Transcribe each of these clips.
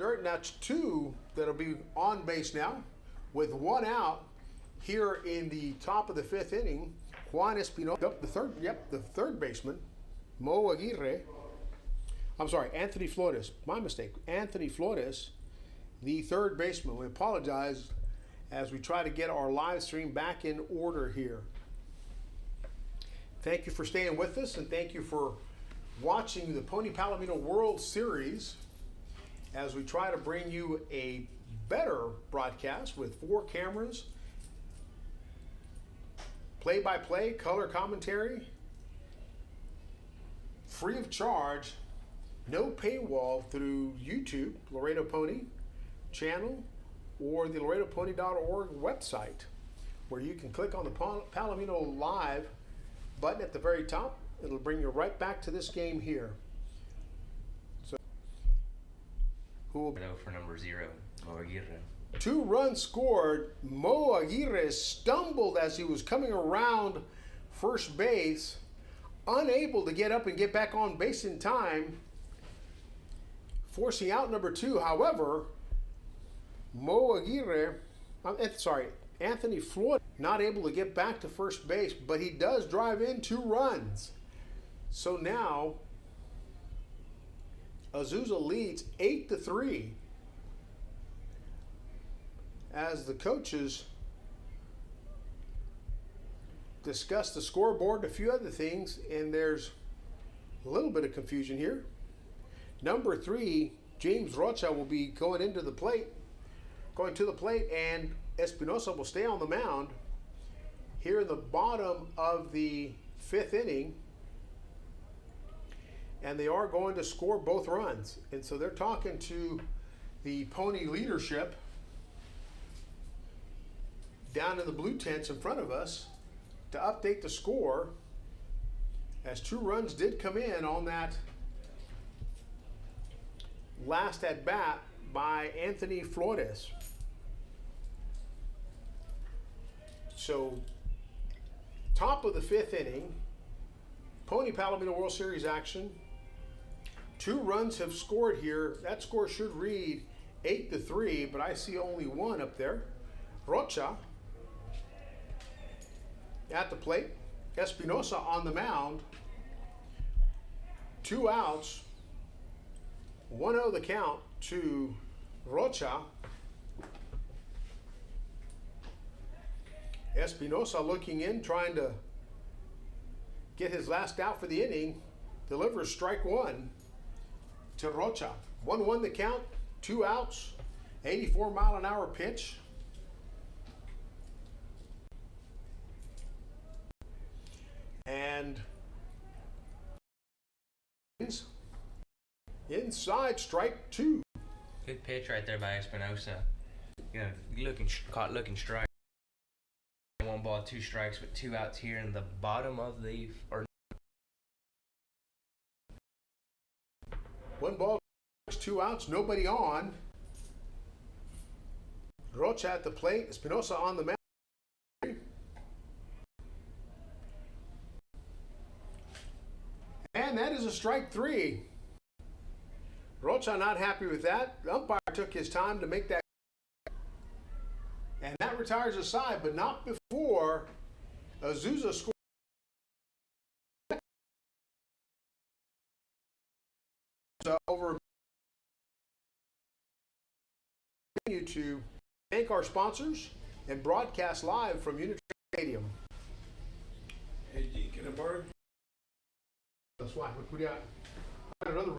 dirt. That's two that'll be on base now, with one out here in the top of the fifth inning. Juan Espinosa, the third baseman, Mo Aguirre. I'm sorry, Anthony Flores. My mistake. Anthony Flores, the third baseman. We apologize as we try to get our live stream back in order here. Thank you for staying with us, and thank you for watching the Pony Palomino World Series as we try to bring you a better broadcast with 4 cameras, play-by-play, color commentary, free of charge, no paywall through YouTube, Laredo Pony channel, or the LaredoPony.org website, where you can click on the Palomino Live button at the very top. It'll bring you right back to this game here. So, who will for number 0, Mo Aguirre. 2 runs scored. Mo Aguirre stumbled as he was coming around first base, unable to get up and get back on base in time, forcing out number 2. However, Anthony Floyd not able to get back to first base, but he does drive in 2 runs. So now Azusa leads 8-3 as the coaches discuss the scoreboard and a few other things, and there's a little bit of confusion here. Number 3, James Rocha, will be going to the plate, and Espinosa will stay on the mound here in the bottom of the 5th inning, and they are going to score both runs. And so they're talking to the Pony leadership down in the blue tents in front of us to update the score, as 2 runs did come in on that last at bat by Anthony Flores. So, top of the 5th inning, Pony Palomino World Series action. 2 runs have scored here. That score should read 8-3, but I see only 1 up there. Rocha at the plate. Espinosa on the mound. 2 outs. 1-0 the count to Rocha. Espinosa looking in, trying to get his last out for the inning. Delivers strike 1 to Rocha. 1-1 the count, 2 outs, 84-mile-an-hour pitch. And inside, strike 2. Good pitch right there by Espinosa. Caught looking strike. 1 ball, 2 strikes with 2 outs here in the bottom of the 1 ball, 2 outs, nobody on. Rocha at the plate, Espinosa on the mound. And that is a strike 3. Rocha not happy with that. The umpire took his time to make that. And that retires a side, but not before Azusa scored. Over. Continue to thank our sponsors and broadcast live from Unity Stadium. Hey, G, can I borrow? That's why. Look, we got another.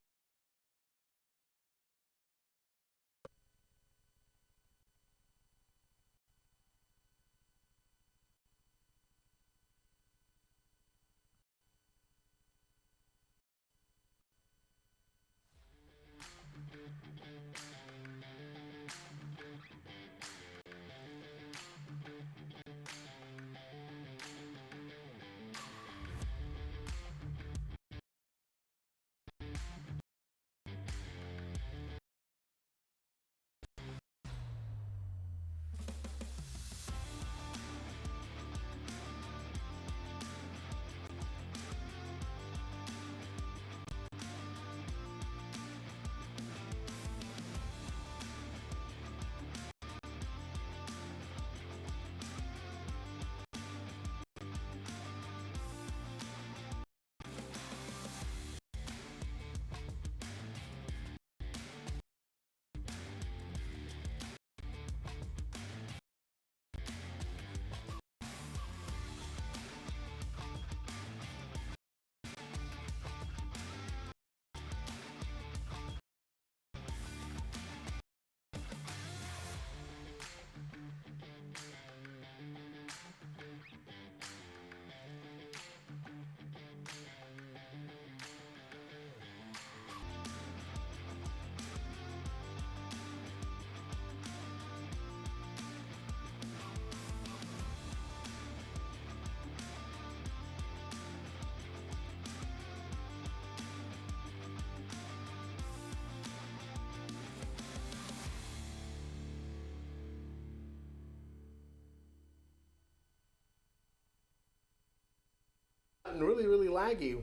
really, really laggy.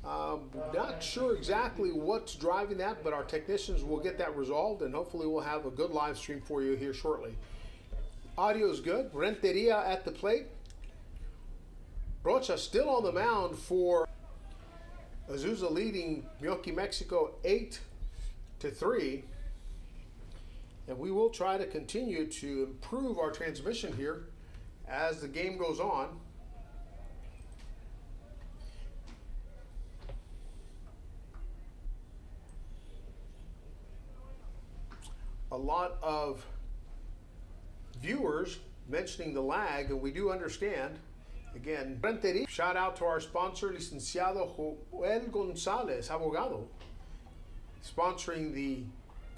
Not sure exactly what's driving that, but our technicians will get that resolved, and hopefully we'll have a good live stream for you here shortly. Audio is good. Renteria at the plate. Rocha still on the mound for Azusa, leading Meoqui, Mexico 8-3. And we will try to continue to improve our transmission here as the game goes on. A lot of viewers mentioning the lag, and we do understand. Again, shout out to our sponsor, Licenciado Joel Gonzalez, Abogado, sponsoring the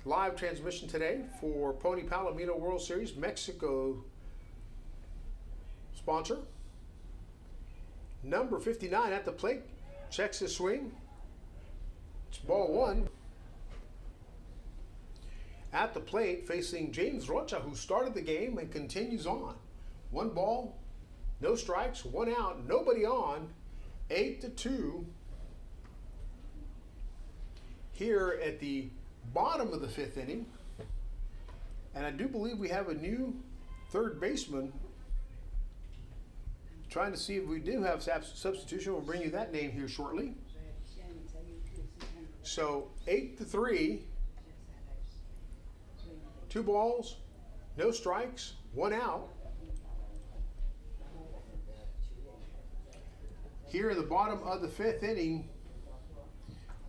live transmission today for Pony Palomino World Series Mexico sponsor. Number 59 at the plate, checks his swing. It's ball one. At the plate, facing James Rocha, who started the game and continues on. 1 ball, no strikes, 1 out, nobody on. 8-2. Here at the bottom of the 5th inning. And I do believe we have a new third baseman. Trying to see if we do have substitution. We'll bring you that name here shortly. So 8-3. 2 balls, no strikes, 1 out. Here in the bottom of the 5th inning,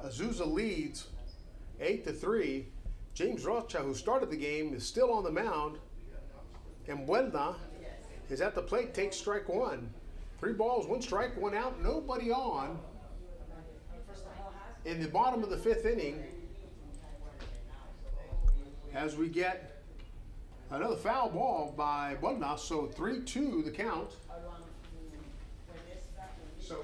Azusa leads 8-3. James Rocha, who started the game, is still on the mound. And Buelna is at the plate, takes strike 1. 3 balls, 1 strike, 1 out, nobody on. In the bottom of the 5th inning, as we get another foul ball by Buelna, so 3-2 the count. So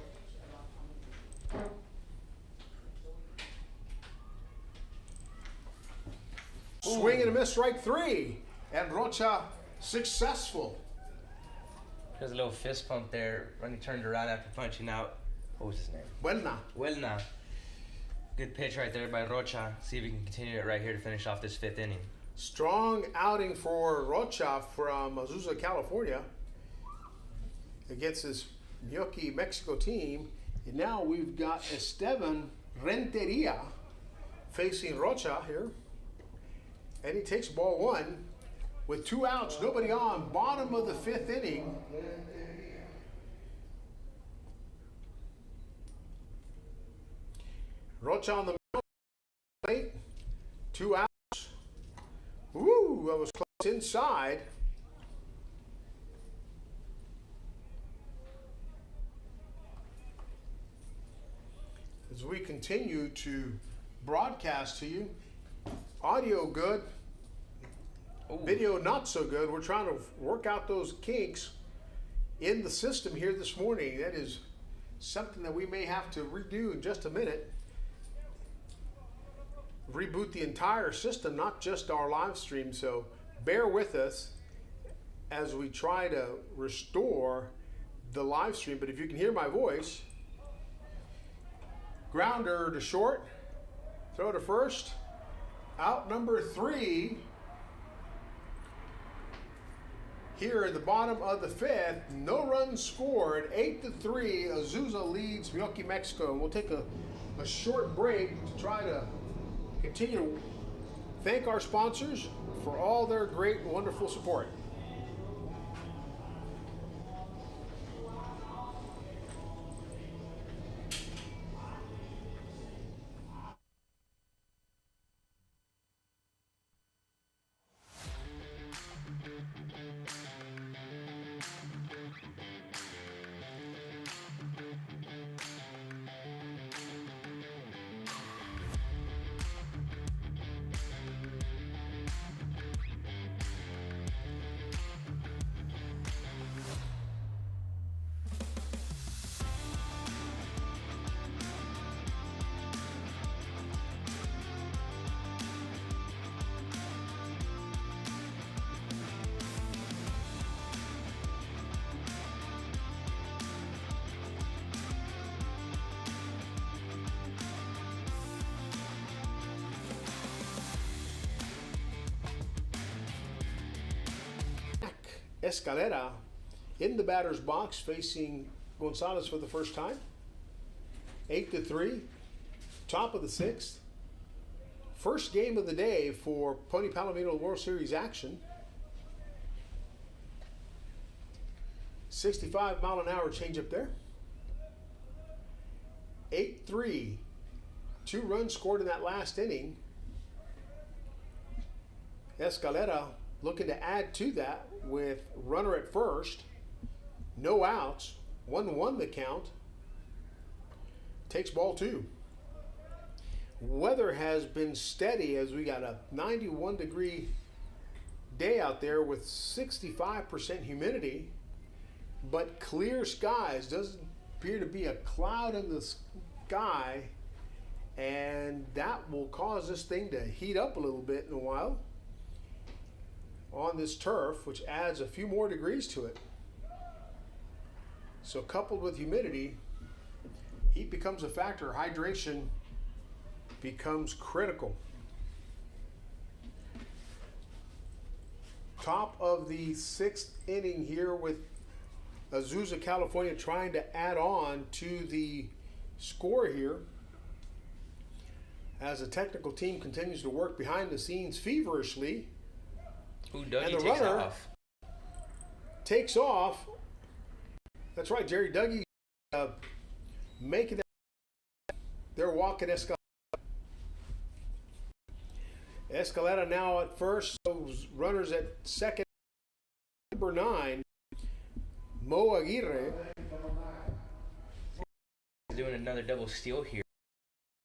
swing and a miss, strike 3, and Rocha successful. There's a little fist pump there when he turned around after punching out. What was his name? Buelna. Good pitch right there by Rocha. See if we can continue it right here to finish off this 5th inning. Strong outing for Rocha from Azusa, California, against his Meoqui, Mexico team. And now we've got Esteban Renteria facing Rocha here. And he takes ball 1 with 2 outs, nobody on, bottom of the 5th inning. Rocha on the plate, 2 outs. Ooh, that was close inside. As we continue to broadcast to you, audio good, video not so good. We're trying to work out those kinks in the system here this morning. That is something that we may have to redo in just a minute. Reboot the entire system, not just our live stream, so bear with us as we try to restore the live stream. But if you can hear my voice, grounder to short, throw to first, out number 3. Here at the bottom of the 5th, no runs scored, 8-3. Azusa leads Meoqui, Mexico. And we'll take a short break to try to continue to thank our sponsors for all their great and wonderful support. Escalera in the batter's box facing Gonzalez for the first time. 8-3, top of the sixth. First game of the day for Pony Palomino World Series action. 65-mile-an-hour changeup there. 8-3. 2 runs scored in that last inning. Escalera looking to add to that with runner at first. No outs. 1-1 the count. Takes ball 2. Weather has been steady as we got a 91-degree day out there with 65% humidity, but clear skies. Doesn't appear to be a cloud in the sky, and that will cause this thing to heat up a little bit in a while on this turf, which adds a few more degrees to it. So coupled with humidity, heat becomes a factor. Hydration becomes critical. Top of the 6th inning here with Azusa, California trying to add on to the score here as the technical team continues to work behind the scenes feverishly. Ooh, Dougie and the takes runner off. Takes off. That's right, Jerry Dougie making that. They're walking Escalera. Escalera now at first. Those runners at second. Number 9, Mo Aguirre. Doing another double steal here.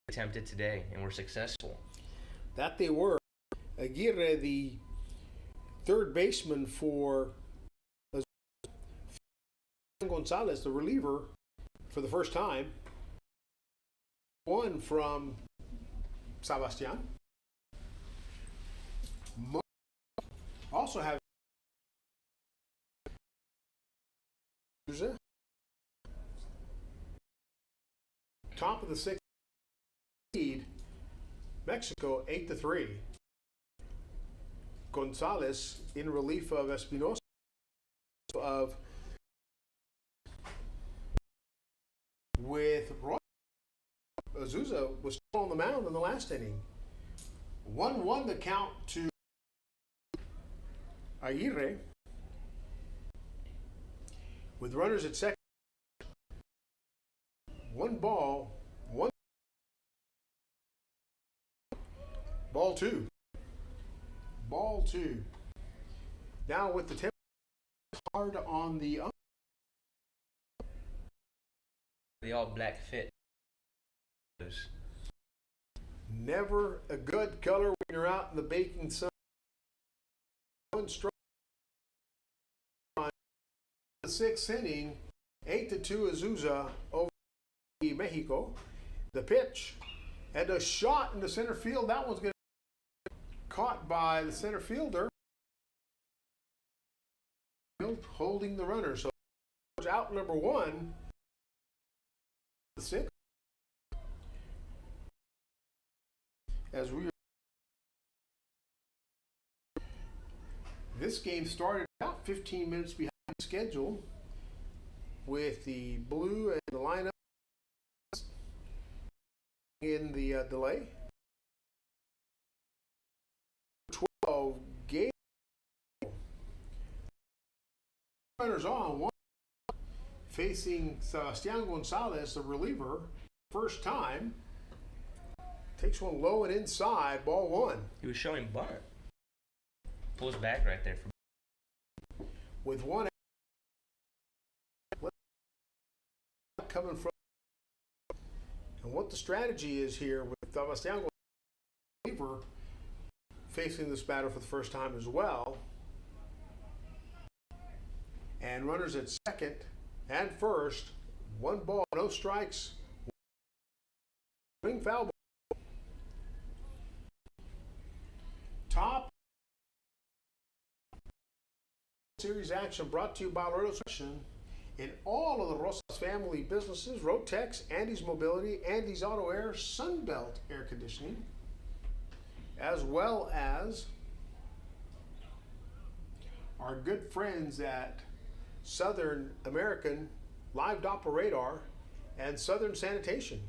Attempted today, and we're successful. That they were. Aguirre, the third baseman for Gonzalez, the reliever, for the first time. 1 from Sebastian. Also have top of the 6th lead. Mexico 8-3. Gonzalez in relief of Espinosa of with Roy. Azusa was still on the mound in the last inning. 1-1 the count to Aguirre with runners at second. 1 ball, 1 ball 2. Ball 2. Now with the tempo hard on the all black fit. never a good color when you're out in the baking sun. 1 strike. The 6th inning, 8-2 Azusa over Mexico. The pitch and a shot in the center field. That one's going to be caught by the center fielder, holding the runner. So out number 1. The 6th. As we this game started about 15 minutes behind schedule with the blue and the lineup in the delay. 12 game runners on, 1 facing Sebastian Gonzalez, the reliever, first time. Takes one low and inside, ball 1. He was showing bunt. Pulls back right there. With 1 coming from, and what the strategy is here with Sebastian reliever facing this batter for the first time as well. And runners at second and first. 1 ball, no strikes. Ring foul ball. Top series action brought to you by Loretta's in all of the Rosas family businesses: Rotex, Andy's Mobility, Andy's Auto Air, Sunbelt Air Conditioning, as well as our good friends at Southern American Live Doppler Radar and Southern Sanitation.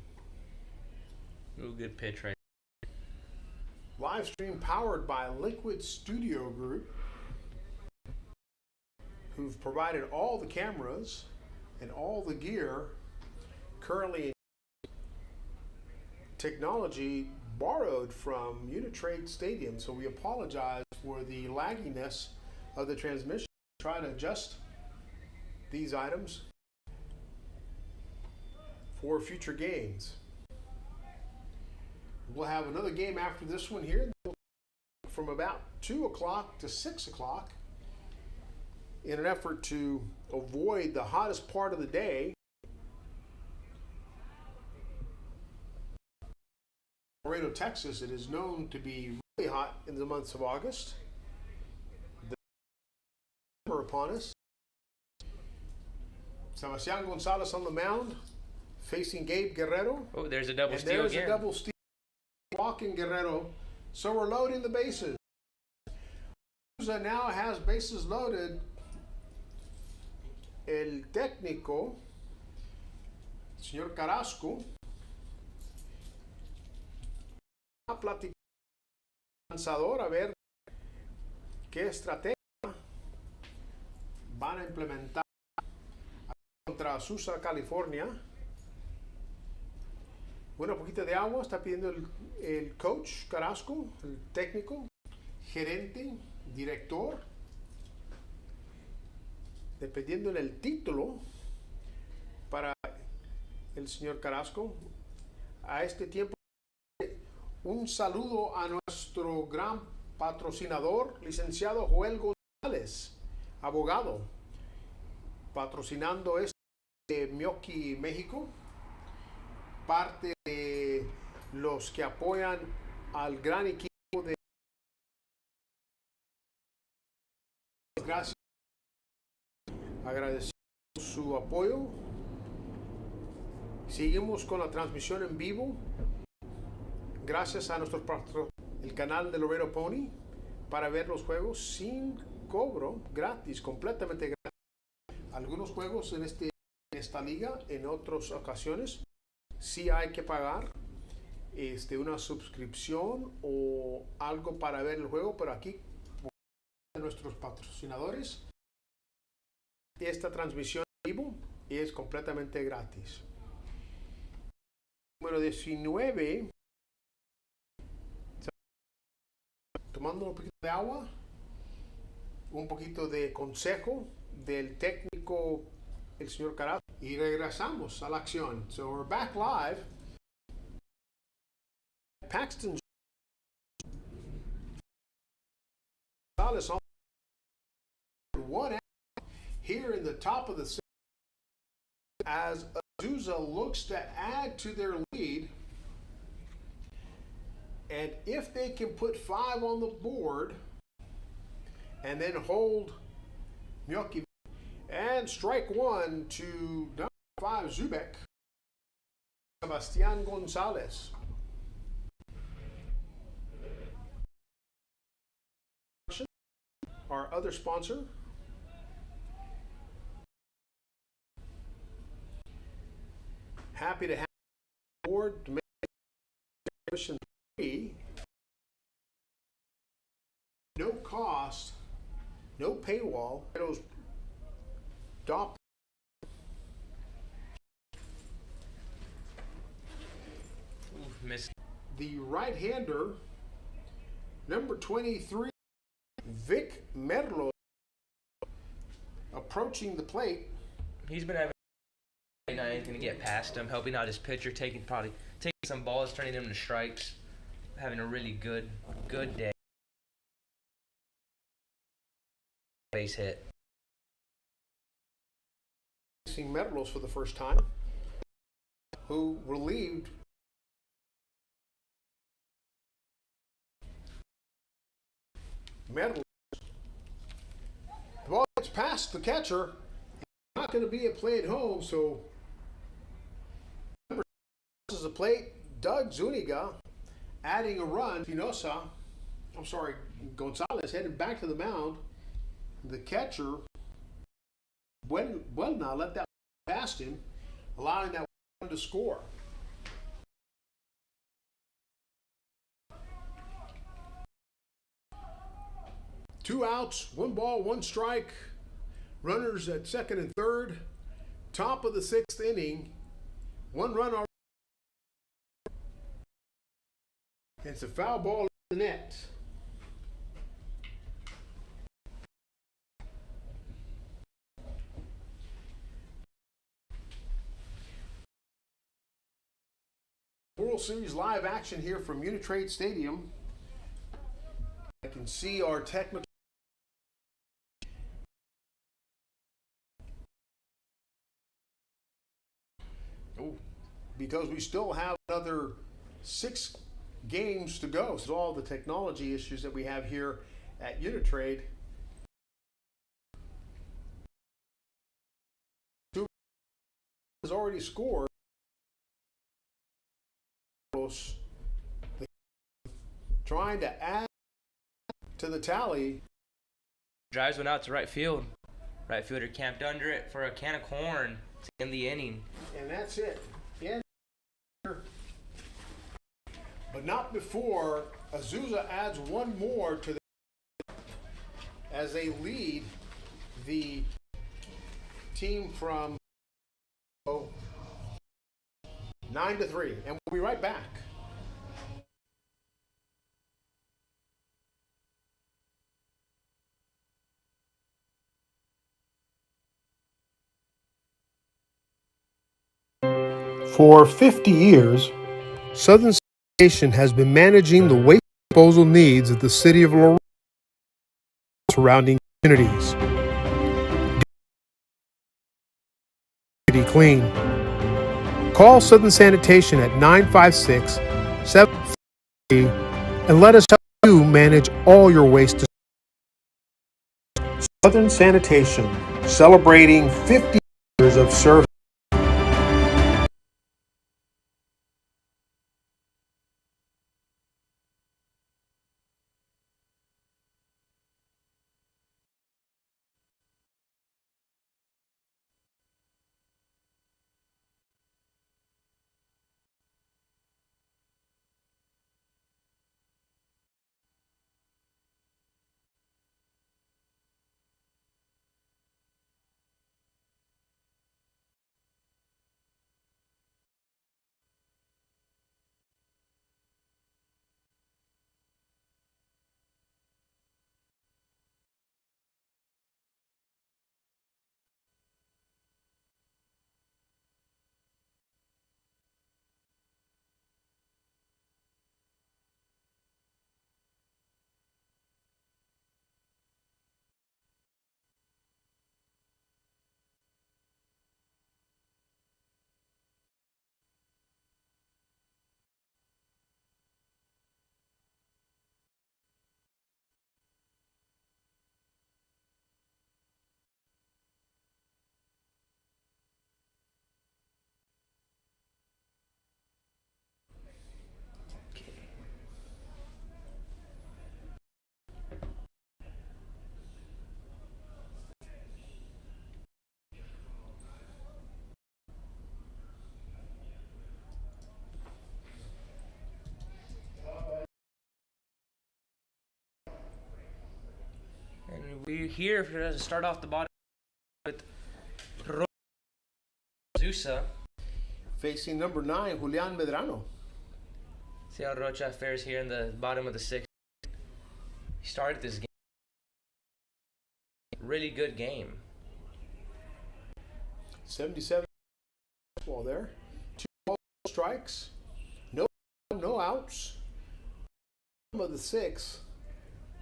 Real good pitch right. Live stream powered by Liquid Studio Group, who've provided all the cameras and all the gear currently in technology borrowed from Unitrade Stadium. So we apologize for the lagginess of the transmission. Try to adjust these items for future games. We'll have another game after this one here from about 2 o'clock to 6 o'clock in an effort to avoid the hottest part of the day. Laredo, Texas, it is known to be really hot in the months of August. The summer upon us. Sebastian Gonzalez on the mound, facing Gabe Guerrero. Oh, there's a double And steal there's again. a double steal. Walking Guerrero. So we're loading the bases. Azusa now has bases loaded. El técnico, señor Carrasco, va a platicar con el lanzador a ver qué estrategia van a implementar contra Azusa, California. Bueno, poquito de agua está pidiendo el coach Carrasco, el técnico, gerente, director, dependiendo del título para el señor Carrasco. A este tiempo, un saludo a nuestro gran patrocinador, licenciado Joel González, abogado, patrocinando este Meoqui, México, parte de los que apoyan al gran equipo de... Gracias. Agradecemos su apoyo. Seguimos con la transmisión en vivo. Gracias a nuestro el canal de Laredo Pony para ver los juegos sin cobro, gratis, completamente gratis. Algunos juegos en esta liga, en otras ocasiones, sí hay que pagar una suscripción o algo para ver el juego, pero aquí nuestros patrocinadores, esta transmisión en vivo es completamente gratis. Número 19, tomando un poquito de agua, un poquito de consejo del técnico, el señor Carrasco, y regresamos a la acción. So we're back live. Paxton Gonzalez on one out here in the top of the sixth as Azusa looks to add to their lead. And if they can put 5 on the board and then hold Meoqui and strike one to number 5 Zubek, Sebastian Gonzalez. Our other sponsor. Happy to have on board to make mission free. No cost, no paywall. Those Doppler. Missed. The right-hander, number 23, Vic Merlo, approaching the plate. He's been having not anything to get past him, helping out his pitcher, taking some balls, turning them into strikes, having a really good day. Base hit. Seeing Merlos for the first time, who relieved Merlos. The ball gets past the catcher. Not going to be a play at home, so this is a plate. Doug Zuniga adding a run. Gonzalez headed back to the mound. the catcher, Buelna, let that past him, allowing that one to score. Two outs, one ball, one strike. Runners at second and third. Top of the sixth inning. One run already. It's a foul ball in the net. World Series live action here from Unitrade Stadium. I can see our technical. Because we still have another 6 games to go. So all the technology issues that we have here at Unitrade. Two has already scored. Trying to add to the tally. Drives one out to right field. Right fielder camped under it for a can of corn to end the inning. And that's it. But not before Azusa adds one more to the as they lead the team from 9-3. And we'll be right back. For 50 years, Southern Sanitation has been managing the waste disposal needs of the city of Laredo and surrounding communities. Clean. Call Southern Sanitation at 956-733 and let us help you manage all your waste. Southern Sanitation, celebrating 50 years of service. And we're here to start off the bottom with Azusa. Facing number 9, Julian Medrano. See how Rocha fares here in the bottom of the 6th. He started this game. Really good game. 77 ball there. 2 strikes. No outs. Bottom of the 6th.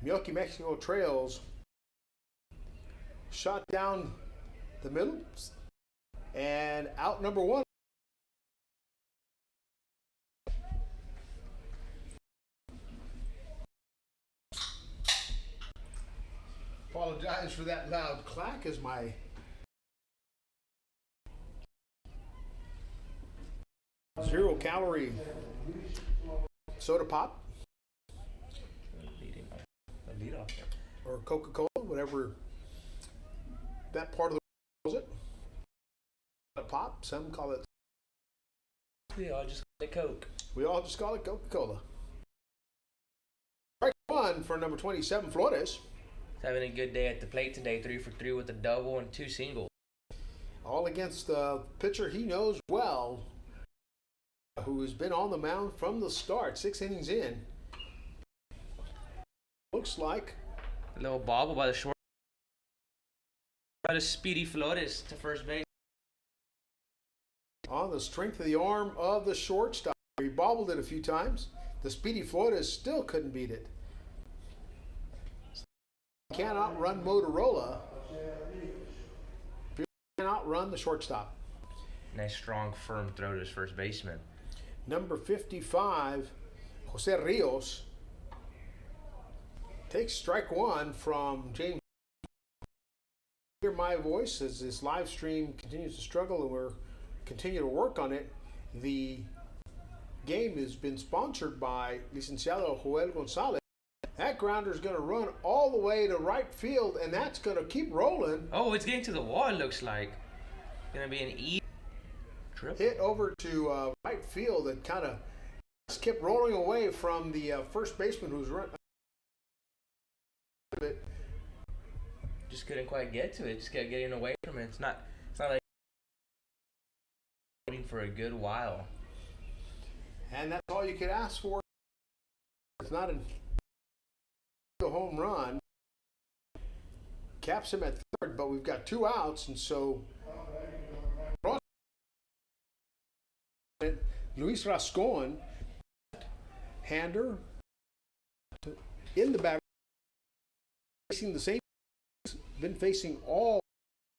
Meoqui Mexico trails. Shot down the middle. And out number 1. Apologize for that loud clack as my zero-calorie soda pop or Coca-Cola, whatever that part of the calls it a pop. Some call it. We all just call it Coke. We all just call it Coca-Cola. Strike one for number 27, Flores. He's having a good day at the plate today. 3 for 3 with a double and 2 singles. All against the pitcher he knows well, who has been on the mound from the start, 6 innings in. Looks like A little bobble by the short. By the speedy Flores to first base. on the strength of the arm of the shortstop. He bobbled it a few times. The speedy Flores still couldn't beat it. Cannot run Motorola. Cannot run the shortstop. Nice strong firm throw to his first baseman. Number 55, Jose Rios, takes strike one from James. Hear my voice as this live stream continues to struggle, and we're continue to work on it. The game has been sponsored by Licenciado Joel Gonzalez. That grounder is going to run all the way to right field, and that's going to keep rolling. Oh, it's getting to the wall, it looks like. Gonna be an E trip. Hit over to right field and kind of just kept rolling away from the first baseman who's running. Just couldn't quite get to it. Just kept getting away from it. It's not like waiting for a good while. And that's all you could ask for. It's not a home run. Caps him at third, but we've got 2 outs, and so Luis Rascon, hander, in the back, facing the same, been facing all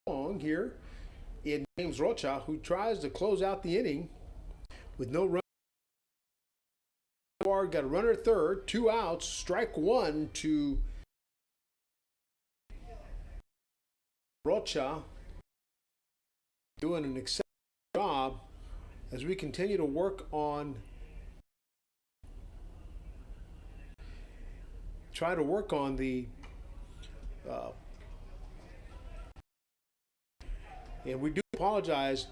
along here in James Rocha, who tries to close out the inning with no run. Got a runner at third, 2 outs, strike one to Rocha, doing an exceptional job as we continue to work on the and we do apologize.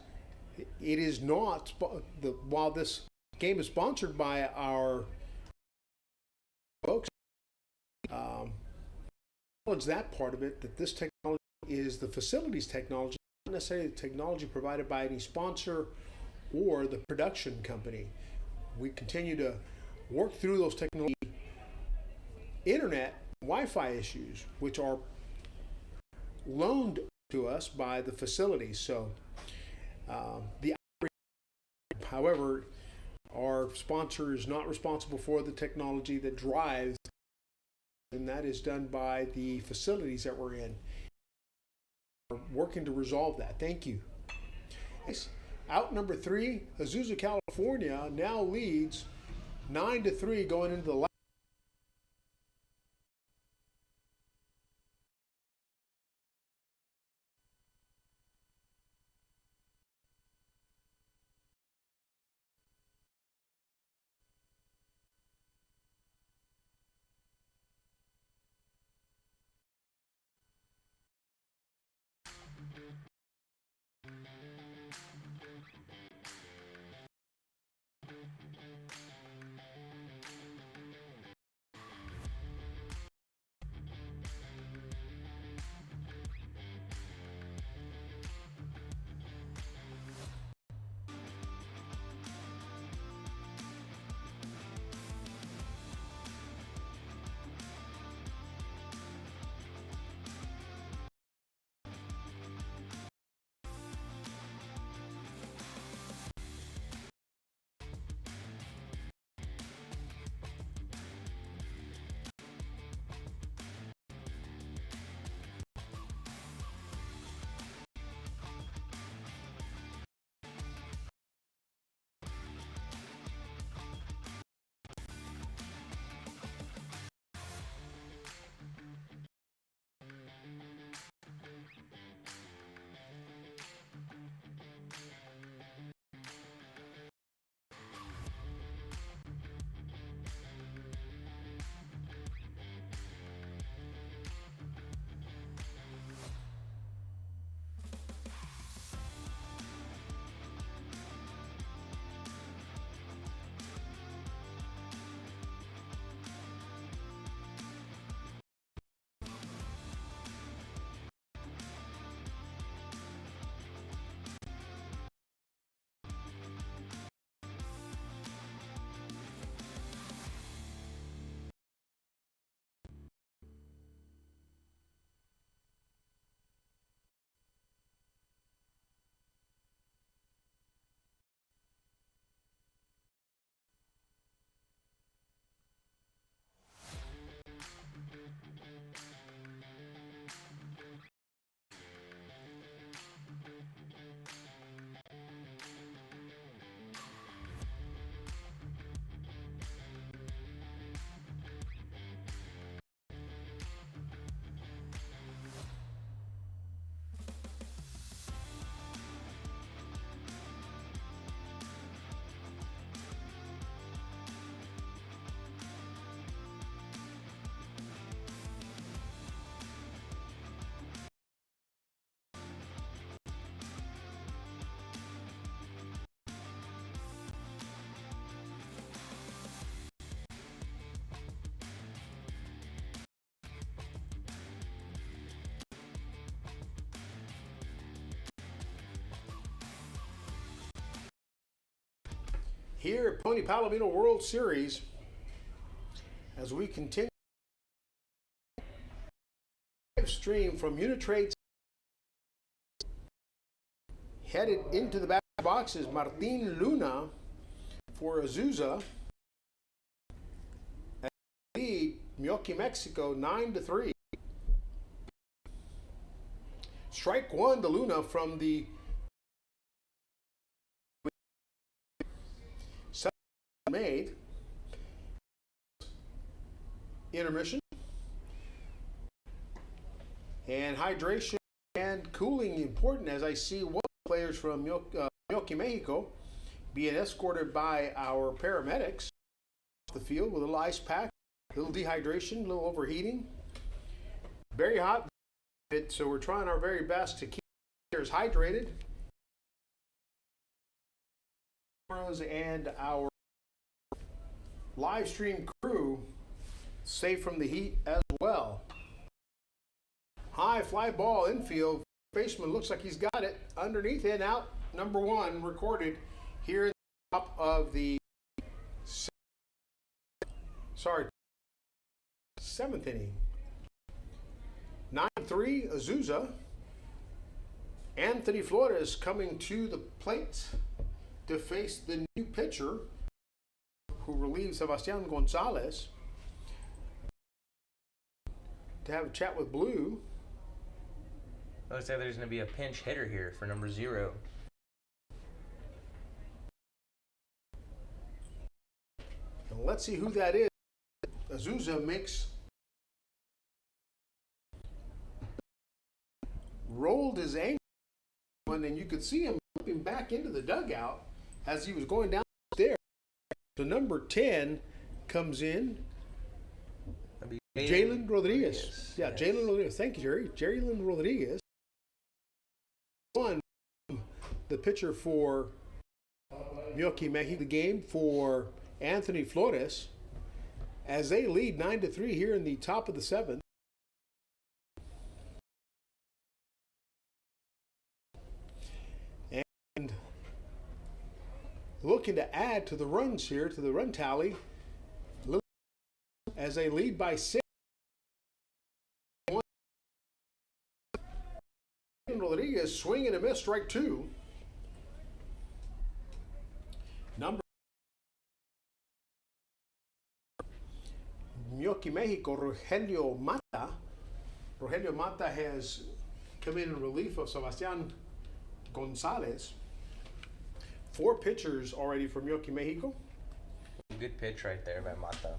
It is not while this game is sponsored by our folks. Acknowledge that part of it, that this technology is the facilities technology, not necessarily the technology provided by any sponsor or the production company. We continue to work through those technology, internet, Wi-Fi issues, which are loaned to us by the facilities. So, however, our sponsor is not responsible for the technology that drives, and that is done by the facilities that we're in. We're working to resolve that. Thank you. Out number 3, Azusa, California now leads 9-3 going into the last. here at Pony Palomino World Series as we continue live stream from Unitrade. Headed into the back boxes, Martin Luna for Azusa. Lead Meoqui, Mexico, 9-3. Strike one to Luna from the made. Intermission. And hydration and cooling important as I see one players from Meoqui, Mexico being escorted by our paramedics off the field with a little ice pack, a little dehydration, a little overheating. Very hot, so we're trying our very best to keep players hydrated. And our live stream crew safe from the heat as well. High fly ball infield. Baseman looks like he's got it underneath and out. Number one recorded here at the top of the seventh inning. 9-3 Azusa. Anthony Flores coming to the plate to face the new pitcher who relieves Sebastian Gonzalez. To have a chat with Blue. Looks like there's going to be a pinch hitter here for number 0. And let's see who that is. Azusa makes rolled his ankle, and you could see him moving back into the dugout as he was going down the stairs. The number 10 comes in. Jalen Rodriguez. Yeah, yes. Jalen Rodriguez. Thank you, Jerry. Jalen Rodriguez. One, the pitcher for Meoqui, Mexico. The game for Anthony Flores as they lead 9-3 here in the top of the 7th. And looking to add to the runs here, to the run tally, as they lead by 6. Rodriguez swing and a miss, strike 2. Number Meoqui, Mexico, Rogelio Mata. Rogelio Mata has come in relief of Sebastian Gonzalez. 4 pitchers already for Meoqui, Mexico. Good pitch right there by Mata.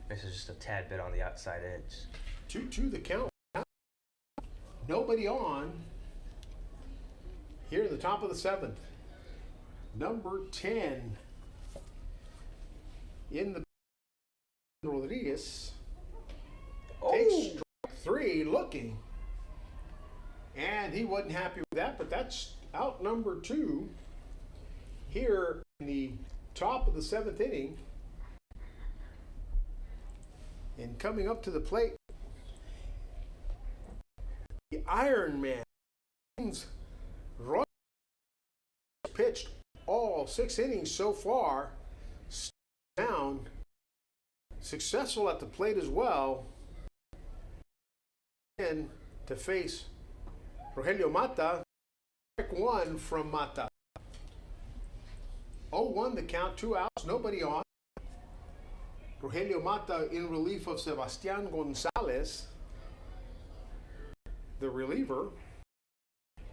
This is just a tad bit on the outside edge. 2-2 the count. Nobody on. Here at the top of the 7th. Number 10 in the Rodriguez. Takes strike 3 looking. And he wasn't happy with that, but that's out number 2 here in the top of the 7th inning. And coming up to the plate, the Iron Man, Roy, pitched all 6 innings so far, down, successful at the plate as well, and to face Rogelio Mata, strike 1 from Mata. 0-1 the count, 2 outs, nobody on. Rogelio Mata in relief of Sebastian Gonzalez, the reliever.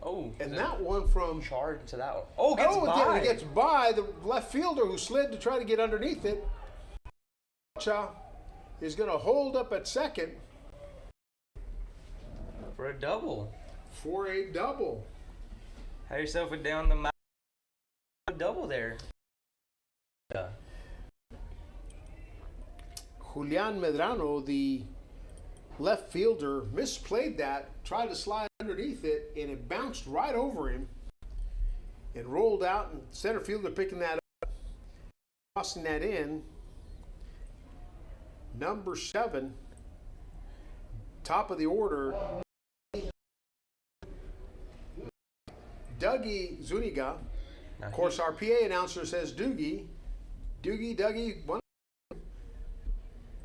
Oh, and that one from charge to that one. Oh, by. It gets by the left fielder who slid to try to get underneath it. Is going to hold up at second for a double. Have yourself a down the mound double there. Yeah. Julian Medrano, the left fielder, misplayed that, tried to slide underneath it, and it bounced right over him and rolled out, and center fielder picking that up, tossing that in. Number 7, top of the order, Dougie Zuniga. Of course, our PA announcer says Doogie. Doogie, Dougie,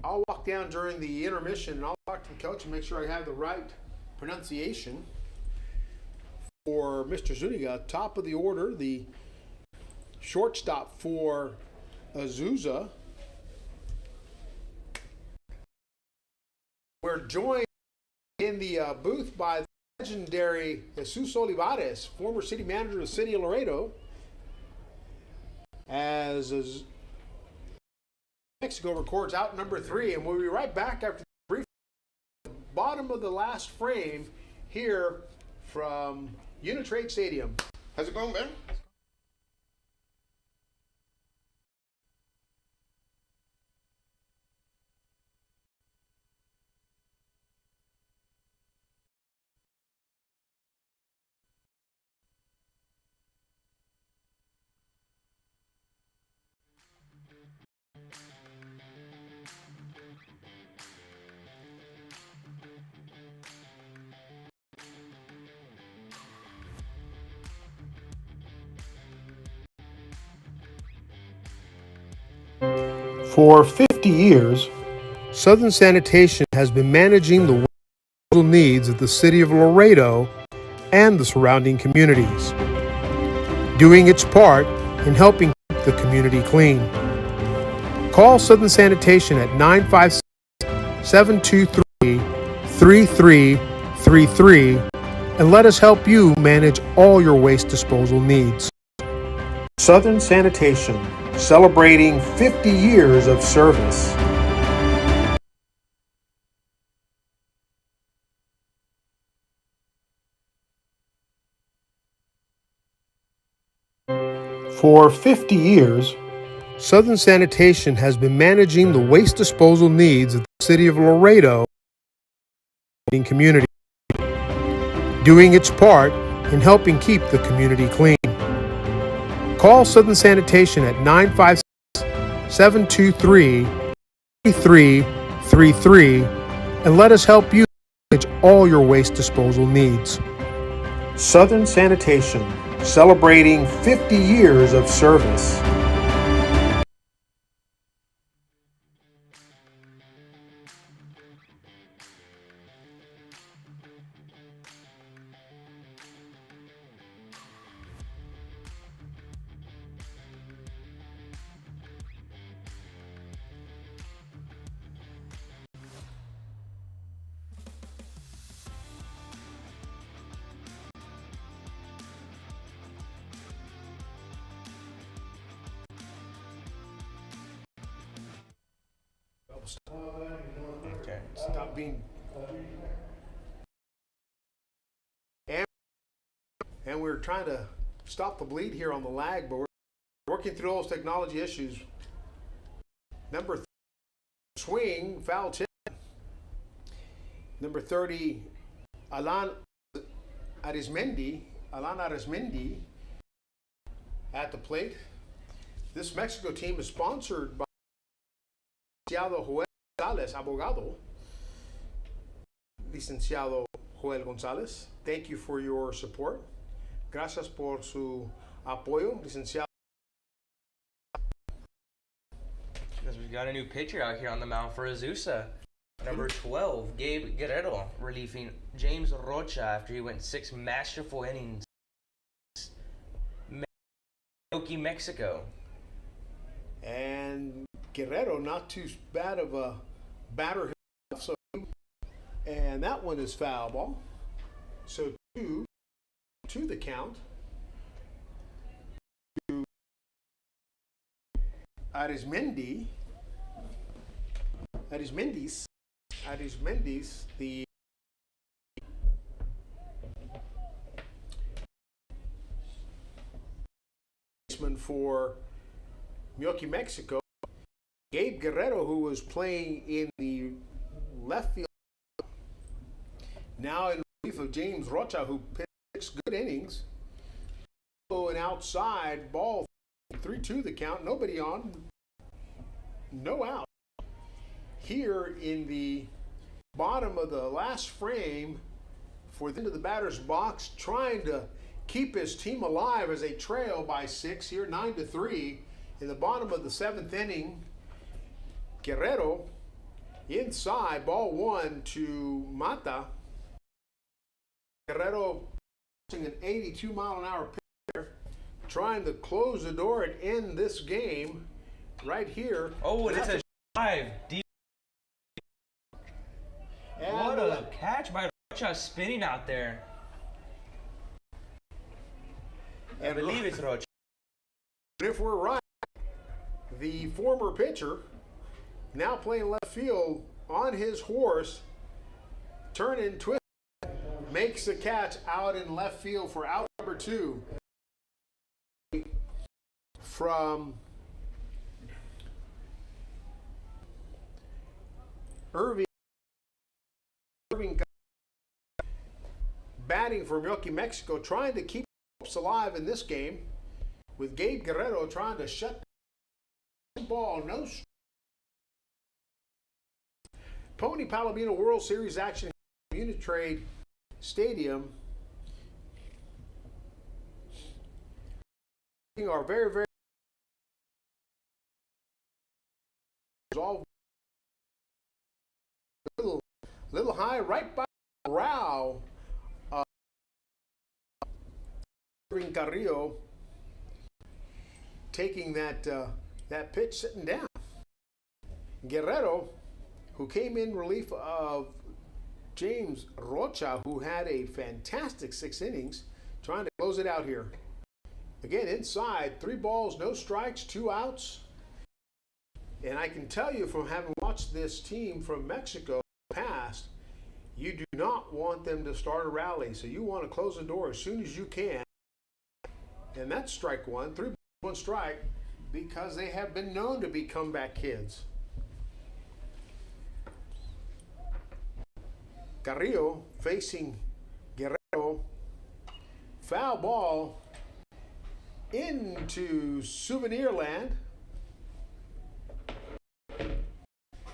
I'll walk down during the intermission and I'll talk to the coach and make sure I have the right pronunciation for Mr. Zuniga. Top of the order, the shortstop for Azusa. We're joined in the booth by the legendary Jesus Olivares, former city manager of the city of Laredo, as Mexico records out number 3, and we'll be right back after the brief. Bottom of the last frame here from Unitrade Stadium. How's it going, man? For 50 years, Southern Sanitation has been managing the water needs of the city of Laredo and the surrounding communities, doing its part in helping keep the community clean. Call Southern Sanitation at 956-723-3333 and let us help you manage all your waste disposal needs. Southern Sanitation, celebrating 50 years of service. For 50 years, Southern Sanitation has been managing the waste disposal needs of the city of Laredo and community, doing its part in helping keep the community clean. Call Southern Sanitation at 956-723-3333 and let us help you manage all your waste disposal needs. Southern Sanitation, celebrating 50 years of service. Okay. Stop being. And we're trying to stop the bleed here on the lag, but we're working through those technology issues. Number 3, swing, foul tip. Number 30, Alan Arizmendi at the plate. This Mexico team is sponsored by Licenciado Joel González, abogado. Licenciado Joel González, thank you for your support. Gracias por su apoyo, licenciado. Because we've got a new pitcher out here on the mound for Azusa. Number 12, Gabe Guerrero, relieving James Rocha after he went 6 masterful innings. Meoqui, Mexico. And Guerrero, not too bad of a batter himself, and that one is foul ball. So 2 to the count. To Arizmendi, the baseman for Meoqui, Mexico. Gabe Guerrero, who was playing in the left field, now in relief of James Rocha, who pitched good innings. An outside ball, 3-2 the count, nobody on, no out. Here in the bottom of the last frame for the end of the batter's box, trying to keep his team alive as they trail by 6 here, 9-3 in the bottom of the 7th inning. Guerrero inside, ball 1 to Mata. Guerrero using an 82-mile-an-hour pitch, trying to close the door and end this game right here. Oh, and it's a drive deep. What a catch by Rocha, spinning out there. I believe it's Rocha. If we're right, the former pitcher, now playing left field on his horse, turning, twist, makes the catch out in left field for out number 2 from Irving, batting for Meoqui, Mexico, trying to keep hopes alive in this game, with Gabe Guerrero trying to shut the ball. No. Pony Palomino World Series action at Unit Trade Stadium. Are very, very all little high, right by the brow of Carrillo, taking that pitch, sitting down. Guerrero, who came in relief of James Rocha, who had a fantastic 6 innings, trying to close it out here. Again, inside, 3 balls, no strikes, 2 outs. And I can tell you from having watched this team from Mexico past, you do not want them to start a rally. So you want to close the door as soon as you can. And that's strike 1, 3 balls, 1 strike, because they have been known to be comeback kids. Carrillo facing Guerrero. Foul ball into Souvenir Land.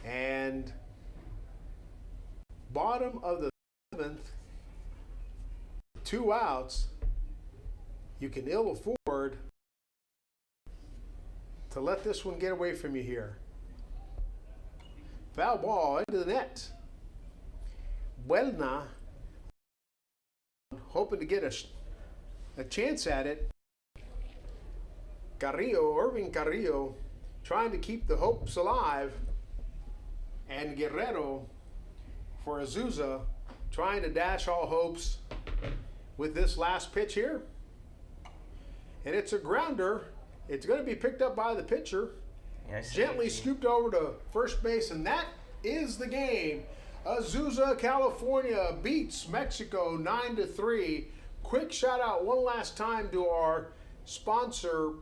And bottom of the 7th, 2 outs. You can ill afford to let this one get away from you here. Foul ball into the net. Buelna, hoping to get a chance at it. Irving Carrillo, trying to keep the hopes alive. And Guerrero for Azusa, trying to dash all hopes with this last pitch here. And it's a grounder. It's going to be picked up by the pitcher. Yes, gently scooped over to first base, and that is the game. Azusa, California beats Mexico 9-3. Quick shout out one last time to our sponsor,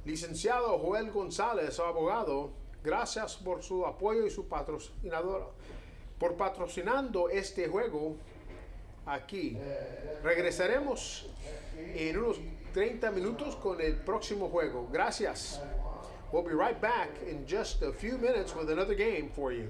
Licenciado Joel González, abogado. Gracias por su apoyo y su patrocinador, por patrocinando este juego aquí. Regresaremos en unos 30 minutos con el próximo juego. Gracias. We'll be right back in just a few minutes with another game for you.